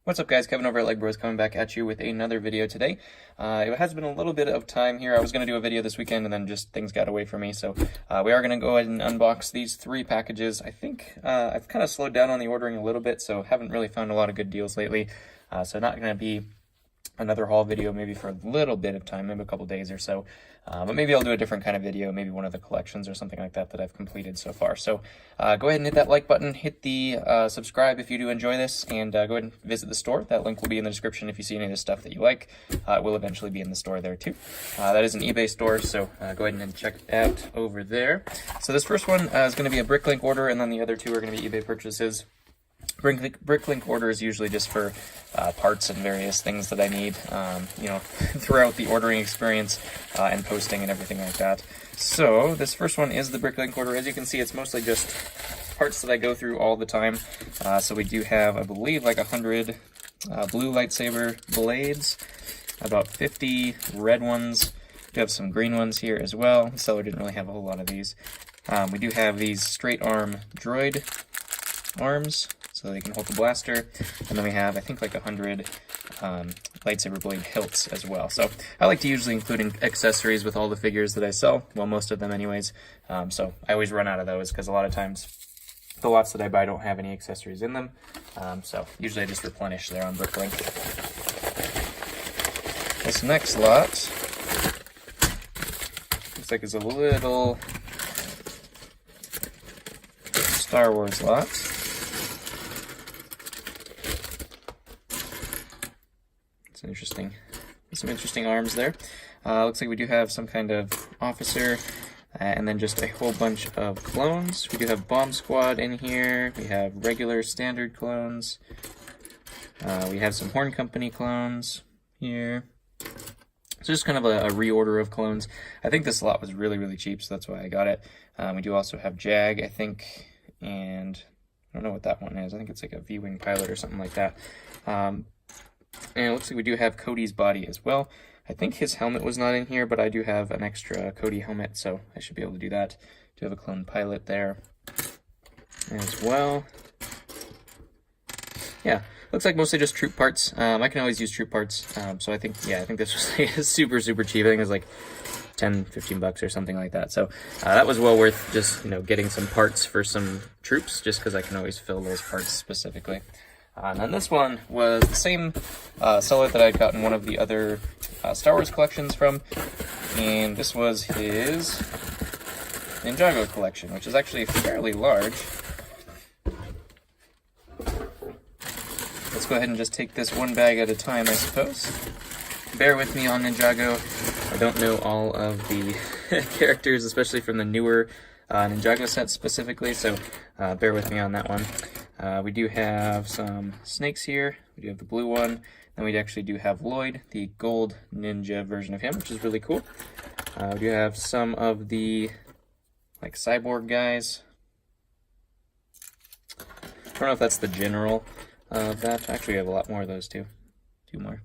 What's up, guys? Kevin over at LEGbrOs coming back at you with another video today. It has been a little bit of time here. I was going to do a video this weekend and then just things got away from me. So we are going to go ahead and unbox these three packages. I think I've kind of slowed down on the ordering a little bit, so haven't really found a lot of good deals lately. So not going to be another haul video maybe for a little bit of time, maybe a couple days or so. But maybe I'll do a different kind of video, maybe one of the collections or something like that that I've completed so far. So go ahead and hit that like button, hit the subscribe if you do enjoy this, and go ahead and visit the store. That link will be in the description if you see any of the stuff that you like. It will eventually be in the store there too. That is an eBay store, so go ahead and check it out over there. So this first one is going to be a Bricklink order, and then the other two are going to be eBay purchases. Bricklink order is usually just for parts and various things that I need, throughout the ordering experience and posting and everything like that. So this first one is the Bricklink order. As you can see, it's mostly just parts that I go through all the time. So we do have, I believe, like 100 blue lightsaber blades, about 50 red ones. We have some green ones here as well. The seller didn't really have a whole lot of these. We do have these straight arm droid arms, so they can hold the blaster, and then we have, I think, like 100 lightsaber blade hilts as well. So I like to usually include accessories with all the figures that I sell, well, most of them anyways. So I always run out of those because a lot of times the lots that I buy don't have any accessories in them. So usually I just replenish there on Bricklink. This next lot looks like it's a little Star Wars lot. It's interesting. Some interesting arms there. Looks like we do have some kind of officer, and then just a whole bunch of clones. We do have Bomb Squad in here. We have regular standard clones. We have some Horn Company clones here. So just kind of a reorder of clones. I think this lot was really, really cheap, so that's why I got it. We do also have Jag, I think, and I don't know what that one is. I think it's like a V-Wing pilot or something like that. And it looks like we do have Cody's body as well. I think his helmet was not in here, but I do have an extra Cody helmet, so I should be able to do that. Do have a clone pilot there as well. Yeah, looks like mostly just troop parts. I can always use troop parts, so I think this was like super, super cheap. I think it was like 10, 15 bucks or something like that. So that was well worth just, getting some parts for some troops, just because I can always fill those parts specifically. And then this one was the same seller that I'd gotten one of the other Star Wars collections from, and this was his Ninjago collection, which is actually fairly large. Let's go ahead and just take this one bag at a time, I suppose. Bear with me on Ninjago. I don't know all of the characters, especially from the newer Ninjago sets specifically, so bear with me on that one. We do have some snakes here. We do have the blue one. Then we actually do have Lloyd, the gold ninja version of him, which is really cool. We do have some of the like cyborg guys. I don't know if that's the general of that. Actually, we have a lot more of those too. Two more.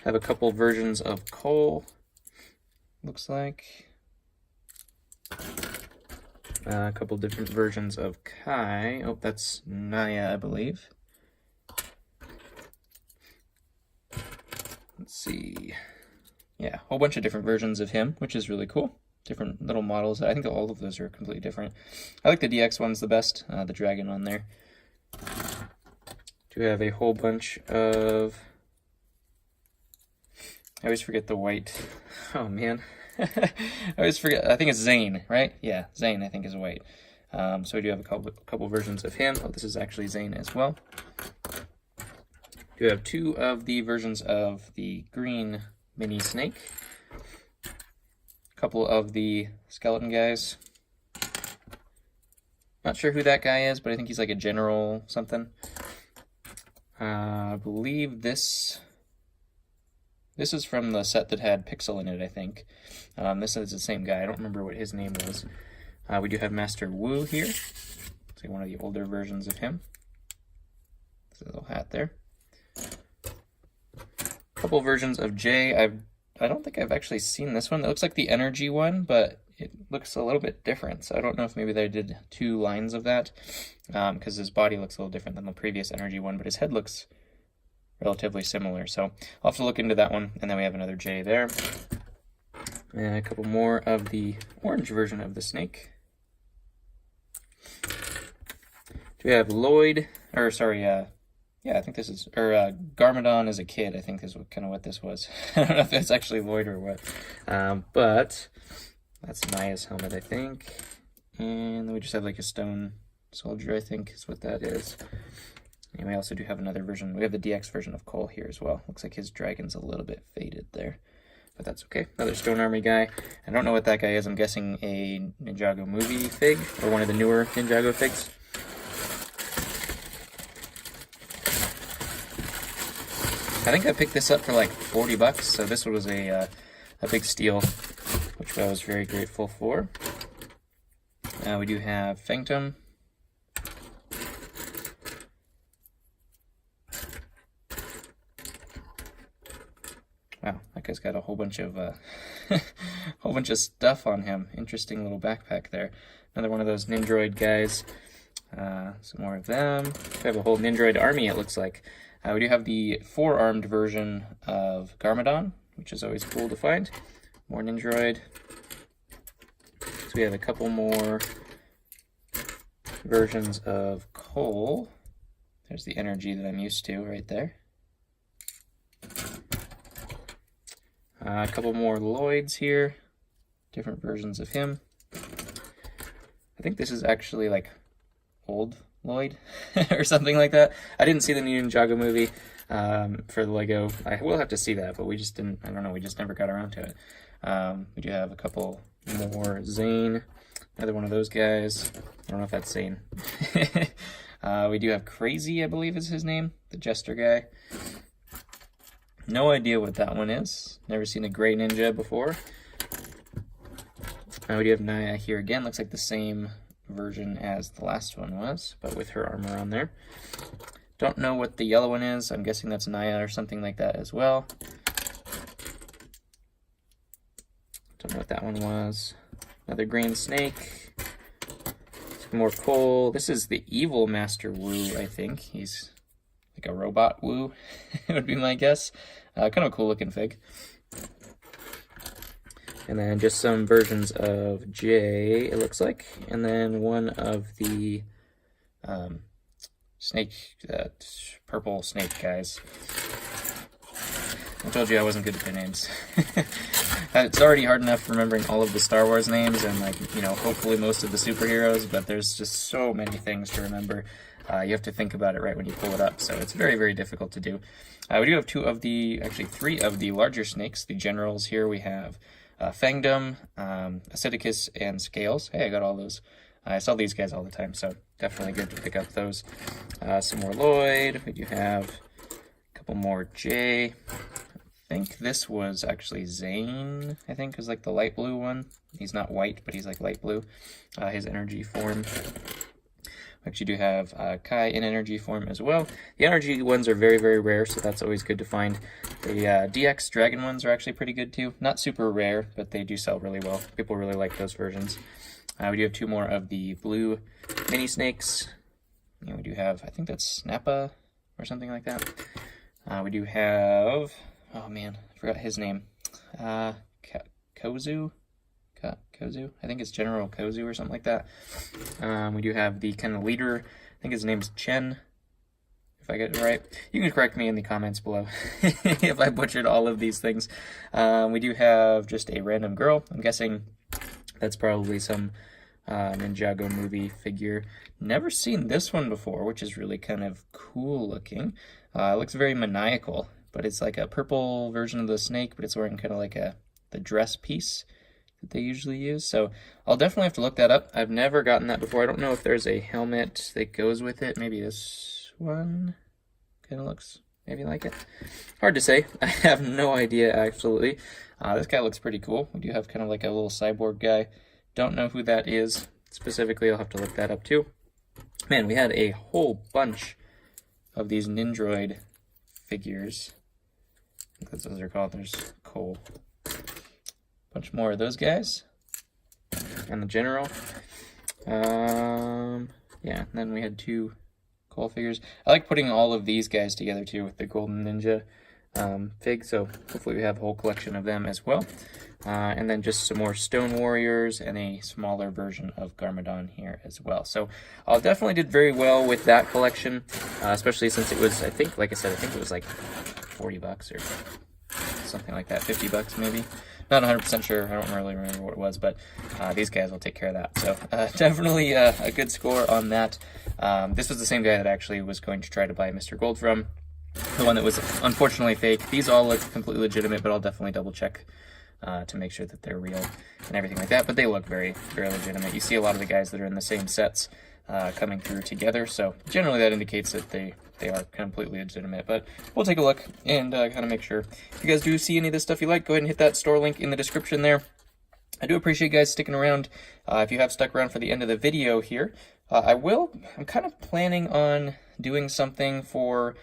Have a couple versions of Cole, looks like. A couple different versions of Kai. Oh, that's Naya, I believe. Let's see. Yeah, a whole bunch of different versions of him, which is really cool. Different little models. I think all of those are completely different. I like the DX ones the best, the dragon on there. Do have a whole bunch of... I always forget the white. Oh, man. I always forget. I think it's Zane, right? Yeah, Zane, I think, is white. So we do have a couple versions of him. Oh, this is actually Zane as well. We have two of the versions of the green mini snake. A couple of the skeleton guys. Not sure who that guy is, but I think he's like a general something. I believe this is from the set that had Pixel in it, I think. This is the same guy. I don't remember what his name was. We do have Master Wu here. It's like one of the older versions of him. There's a little hat there. A couple versions of Jay. I don't think I've actually seen this one. It looks like the energy one, but it looks a little bit different. So I don't know if maybe they did 2 lines of that, because his body looks a little different than the previous energy one, but his head looks relatively similar. So I'll have to look into that one. And then we have another J there. And a couple more of the orange version of the snake. We have Lloyd, or sorry, yeah, I think this is, or Garmadon as a kid, I think is kind of what this was. I don't know if it's actually Lloyd or what, but that's Naya's helmet, I think. And then we just have like a stone soldier, I think is what that is. And we also do have another version. We have the DX version of Cole here as well. Looks like his dragon's a little bit faded there, but that's okay. Another Stone Army guy. I don't know what that guy is. I'm guessing a Ninjago movie fig, or one of the newer Ninjago figs. I think I picked this up for like 40 bucks, so this was a big steal, which I was very grateful for. We do have Phantom. Wow, that guy's got a whole bunch of stuff on him. Interesting little backpack there. Another one of those Nindroid guys. Some more of them. We have a whole Nindroid army, it looks like. We do have the 4-armed version of Garmadon, which is always cool to find. More Nindroid. So we have a couple more versions of Cole. There's the energy that I'm used to right there. A couple more Lloyds here. Different versions of him. I think this is actually like old Lloyd or something like that. I didn't see the new Ninjago movie for the Lego. I will have to see that, but we just didn't, I don't know, we just never got around to it. We do have a couple more. Zane, another one of those guys. I don't know if that's Zane. We do have Crazy, I believe is his name, the Jester guy. No idea what that one is. Never seen a gray ninja before. We do have Naya here again. Looks like the same version as the last one was, but with her armor on there. Don't know what the yellow one is. I'm guessing that's Naya or something like that as well. Don't know what that one was. Another green snake. Some more Cole. This is the evil Master Wu, I think. He's like a robot Wu, would be my guess. Kind of a cool looking fig. And then just some versions of Jay, it looks like. And then one of the purple snake guys. I told you I wasn't good at their names. It's already hard enough remembering all of the Star Wars names and, like, you know, hopefully most of the superheroes, but there's just so many things to remember. You have to think about it right when you pull it up, so it's very, very difficult to do. We do have three of the larger snakes. The generals here, we have Fangdom, Acidicus, and Scales. Hey, I got all those. I sell these guys all the time, so definitely good to pick up those. Some more Lloyd. We do have a couple more J. I think this was actually Zane, I think, is like the light blue one. He's not white, but he's like light blue. His energy form. We actually do have Kai in energy form as well. The energy ones are very, very rare, so that's always good to find. The DX Dragon ones are actually pretty good too. Not super rare, but they do sell really well. People really like those versions. We do have two more of the blue mini snakes. And we do have, I think that's Snappa or something like that. We do have, oh man, I forgot his name. Kozu? Kozu? I think it's General Kozu or something like that. We do have the kind of leader. I think his name's Chen, if I get it right. You can correct me in the comments below if I butchered all of these things. We do have just a random girl. I'm guessing that's probably some Ninjago movie figure. Never seen this one before, which is really kind of cool looking. It looks very maniacal, but it's like a purple version of the snake, but it's wearing kind of like the dress piece that they usually use. So I'll definitely have to look that up. I've never gotten that before. I don't know if there's a helmet that goes with it. Maybe this one kind of looks maybe like it. Hard to say. I have no idea, absolutely. This guy looks pretty cool. We do have kind of like a little cyborg guy. Don't know who that is specifically. I'll have to look that up too. Man, we had a whole bunch of these Nindroid figures. I think that's what they're called. There's Cole. Bunch more of those guys. and the general. Yeah, and then we had 2 Cole figures. I like putting all of these guys together too with the Golden Ninja fig, so hopefully we have a whole collection of them as well. And then just some more Stone Warriors and a smaller version of Garmadon here as well. So I definitely did very well with that collection, especially since it was, I think, like I said, I think it was like 40 bucks or something like that, 50 bucks maybe. Not 100% sure, I don't really remember what it was, but these guys will take care of that. So definitely a good score on that. This was the same guy that actually was going to try to buy Mr. Gold from. The one that was unfortunately fake. These all look completely legitimate, but I'll definitely double check to make sure that they're real and everything like that. But they look very, very legitimate. You see a lot of the guys that are in the same sets coming through together, so generally that indicates that they are completely legitimate. But we'll take a look and kind of make sure. If you guys do see any of this stuff you like, go ahead and hit that store link in the description there. I do appreciate you guys sticking around. If you have stuck around for the end of the video here, I'm kind of planning on doing something for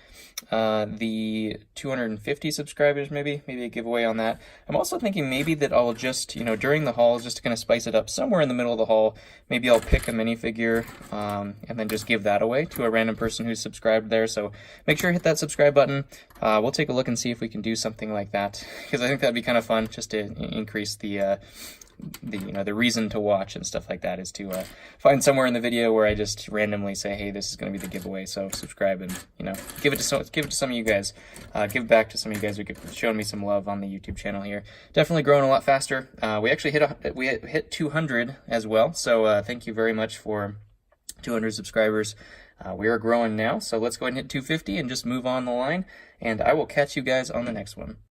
the 250 subscribers, maybe a giveaway on that. I'm also thinking maybe that I'll just, during the haul, just to kind of spice it up somewhere in the middle of the haul, maybe I'll pick a minifigure and then just give that away to a random person who's subscribed there. So make sure to hit that subscribe button. We'll take a look and see if we can do something like that, because I think that'd be kind of fun, just to increase the reason to watch and stuff like that, is to find somewhere in the video where I just randomly say, hey, this is going to be the giveaway, so subscribe and give it to some of you guys, give back to some of you guys who have shown me some love on the YouTube channel here. Definitely growing a lot faster. We actually hit 200 as well, so thank you very much for 200 subscribers. We are growing now, so let's go ahead and hit 250 and just move on the line, and I will catch you guys on the next one.